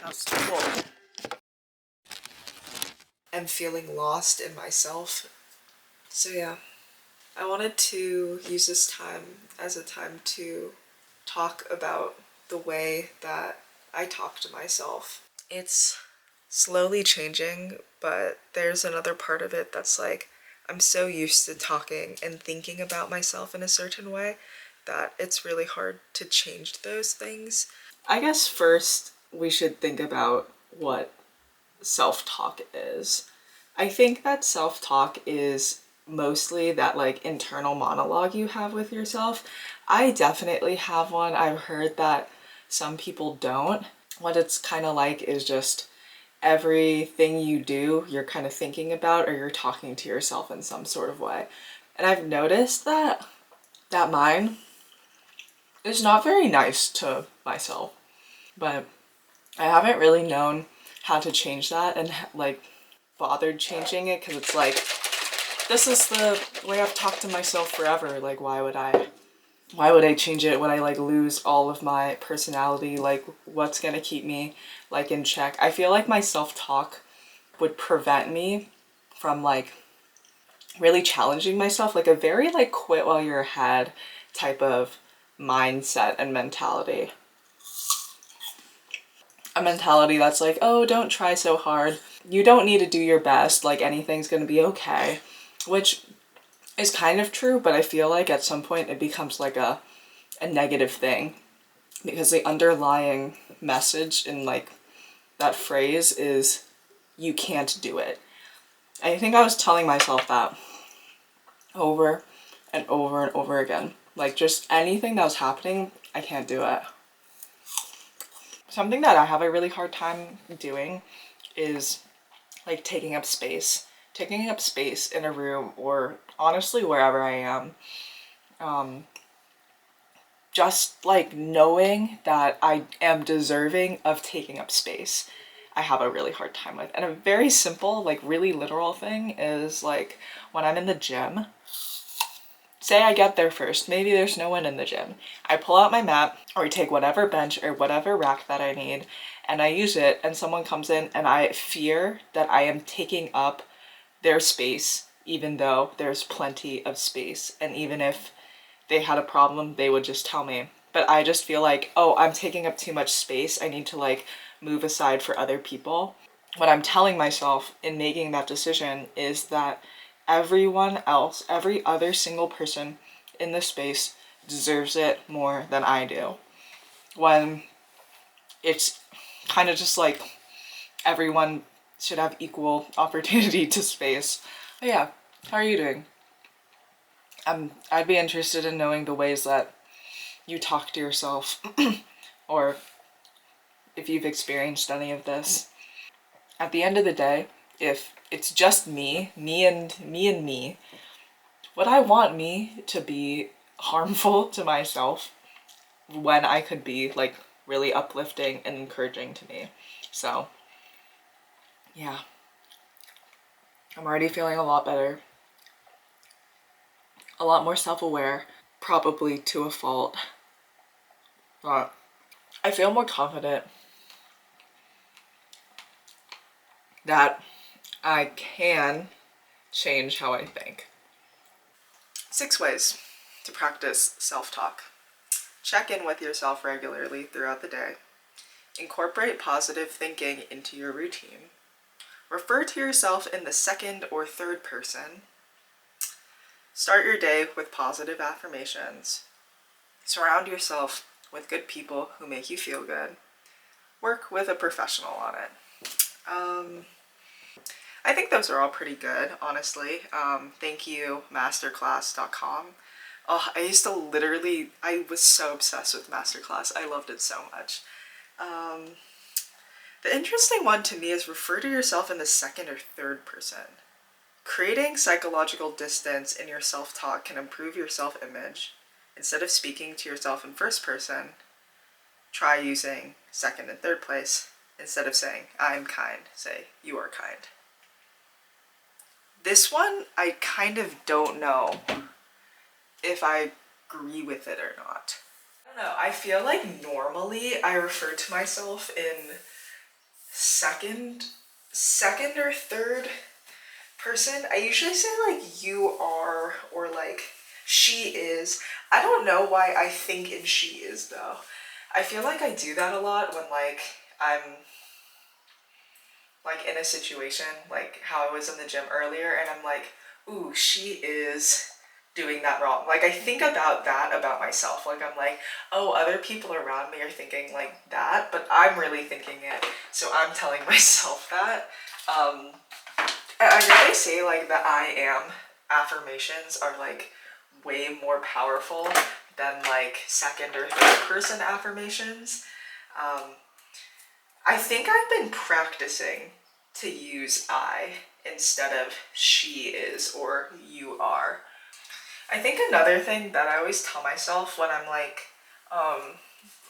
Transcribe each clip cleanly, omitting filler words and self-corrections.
That's cool. I'm feeling lost in myself. So yeah, I wanted to use this time as a time to talk about the way that I talk to myself. It's slowly changing, but there's another part of it that's like, I'm so used to talking and thinking about myself in a certain way that it's really hard to change those things. I guess first we should think about what self-talk is. I think that self-talk is mostly that like internal monologue you have with yourself. I definitely have one. I've heard that some people don't. What it's kind of like is just everything you do, you're kind of thinking about or you're talking to yourself in some sort of way. And I've noticed that mine is not very nice to myself, but I haven't really known how to change that and like bothered changing it because it's like, this is the way I've talked to myself forever. Like, why would I change it? Would I like lose all of my personality? Like, what's gonna keep me like in check? I feel like my self-talk would prevent me from like really challenging myself, like a very like quit while you're ahead type of mindset and mentality. A mentality that's like, oh, don't try so hard. You don't need to do your best. Like, anything's gonna be okay. Which is kind of true, but I feel like at some point it becomes like a negative thing because the underlying message in like that phrase is you can't do it. I think I was telling myself that over and over and over again. Like, just anything that was happening, I can't do it. Something that I have a really hard time doing is like taking up space. Taking up space in a room or honestly wherever I am. Just like knowing that I am deserving of taking up space, I have a really hard time with. And a very simple, like really literal thing is like when I'm in the gym, say I get there first, maybe there's no one in the gym. I pull out my mat or I take whatever bench or whatever rack that I need and I use it and someone comes in and I fear that I am taking up their space even though there's plenty of space. And even if they had a problem, they would just tell me. But I just feel like, oh, I'm taking up too much space. I need to like move aside for other people. What I'm telling myself in making that decision is that everyone else, every other single person in this space deserves it more than I do. When it's kind of just like everyone should have equal opportunity to space. But yeah, how are you doing? I'd be interested in knowing the ways that you talk to yourself or if you've experienced any of this. At the end of the day, if it's just me, would I want me to be harmful to myself when I could be like really uplifting and encouraging to me? So yeah, I'm already feeling a lot better, a lot more self-aware, probably to a fault, but I feel more confident that I can change how I think. 6 ways to practice self-talk. Check in with yourself regularly throughout the day. Incorporate positive thinking into your routine. Refer to yourself in the second or third person. Start your day with positive affirmations. Surround yourself with good people who make you feel good. Work with a professional on it. I think those are all pretty good, honestly. Thank you, masterclass.com. Oh, I was so obsessed with Masterclass. I loved it so much. The interesting one to me is refer to yourself in the second or third person. Creating psychological distance in your self-talk can improve your self-image. Instead of speaking to yourself in first person, try using second and third place. Instead of saying, I'm kind, say, you are kind. This one, I kind of don't know if I agree with it or not. I don't know, I feel like normally I refer to myself in second or third person. I usually say like you are or like she is. I don't know why I think in she is though. I feel like I do that a lot when like I'm like in a situation like how I was in the gym earlier and I'm like, ooh, she is doing that wrong. Like I think about that about myself. Like I'm like, oh, other people around me are thinking like that, but I'm really thinking it. So I'm telling myself that. I know they say like the I am affirmations are like way more powerful than like second or third person affirmations. Um, I think I've been practicing to use I instead of she is or you are. I think another thing that I always tell myself when I'm like,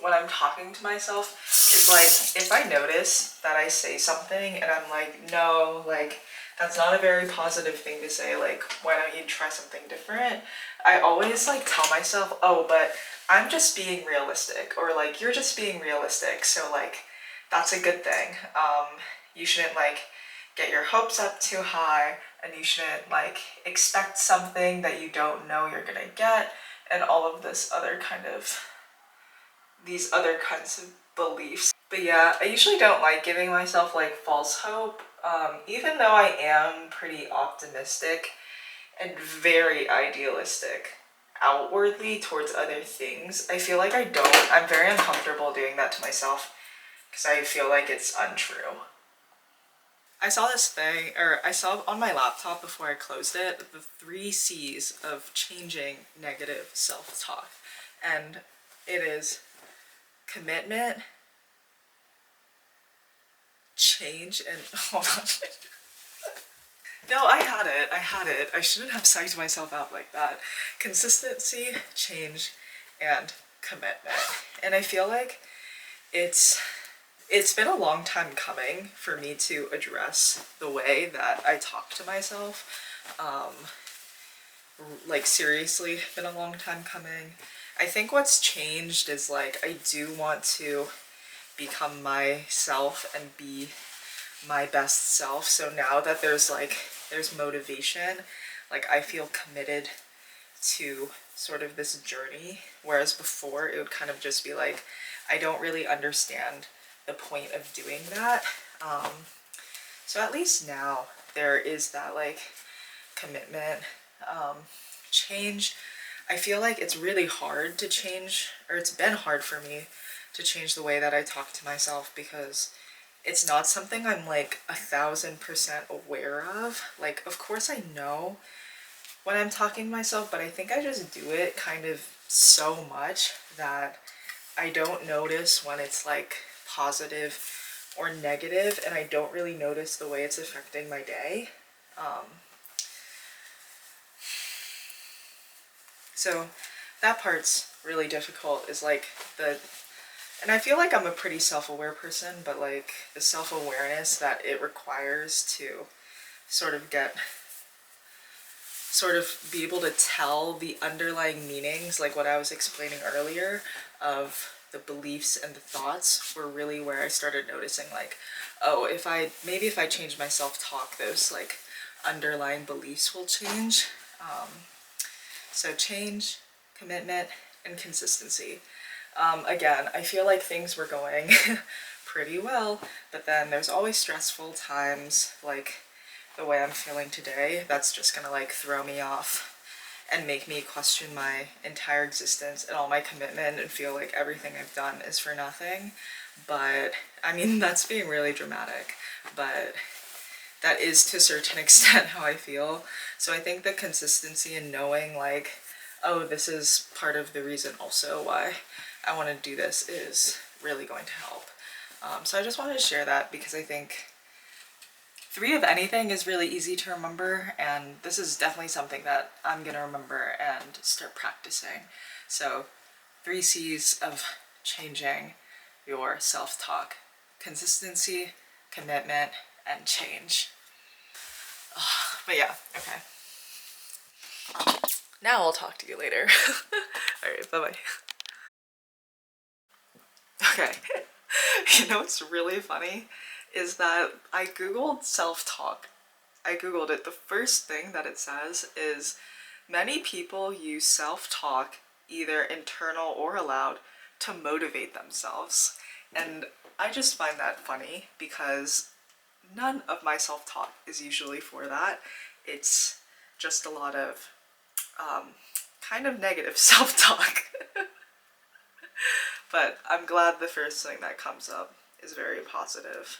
when I'm talking to myself is like, if I notice that I say something and I'm like, no, like, that's not a very positive thing to say, like, why don't you try something different? I always like tell myself, oh, but I'm just being realistic, or like, you're just being realistic, so like, that's a good thing. You shouldn't like get your hopes up too high, and you shouldn't like expect something that you don't know you're gonna get, and all of this other kind of these other kinds of beliefs. But yeah, I usually don't like giving myself like false hope, even though I am pretty optimistic and very idealistic outwardly towards other things. I feel like I'm very uncomfortable doing that to myself because I feel like it's untrue. I saw this thing, or I saw on my laptop before I closed it, the 3 C's of changing negative self-talk. And it is commitment, change, and hold on. No, I had it. I had it. I shouldn't have psyched myself out like that. Consistency, change, and commitment. And I feel like it's it's been a long time coming for me to address the way that I talk to myself. Like seriously, been a long time coming. I think what's changed is like I do want to become myself and be my best self. So now that there's motivation, like I feel committed to sort of this journey, whereas before it would kind of just be like I don't really understand the point of doing that. So at least now there is that like commitment. Change, I feel like it's really hard to change, or it's been hard for me to change the way that I talk to myself because it's not something I'm like 1,000% aware of. Like, of course I know when I'm talking to myself, but I think I just do it kind of so much that I don't notice when it's like positive or negative, and I don't really notice the way it's affecting my day. So that part's really difficult, is like and I feel like I'm a pretty self-aware person, but like the self-awareness that it requires to sort of be able to tell the underlying meanings, like what I was explaining earlier, of the beliefs and the thoughts were really where I started noticing like, oh, if I change my self-talk, those like underlying beliefs will change. So change, commitment, and consistency. Again, I feel like things were going pretty well, but then there's always stressful times, like the way I'm feeling today, that's just gonna like throw me off and make me question my entire existence and all my commitment and feel like everything I've done is for nothing. But I mean, that's being really dramatic, but that is to a certain extent how I feel. So I think the consistency and knowing like, oh, this is part of the reason also why I want to do this is really going to help. So I just wanted to share that because I think 3 of anything is really easy to remember, and this is definitely something that I'm gonna remember and start practicing. So 3 C's of changing your self-talk: consistency, commitment, and change. But yeah, okay. Now I'll talk to you later. All right, bye-bye. Okay. You know what's really funny is that I googled self-talk. I googled it. The first thing that it says is many people use self-talk, either internal or aloud, to motivate themselves. And I just find that funny because none of my self-talk is usually for that. It's just a lot of kind of negative self-talk. But I'm glad the first thing that comes up is very positive.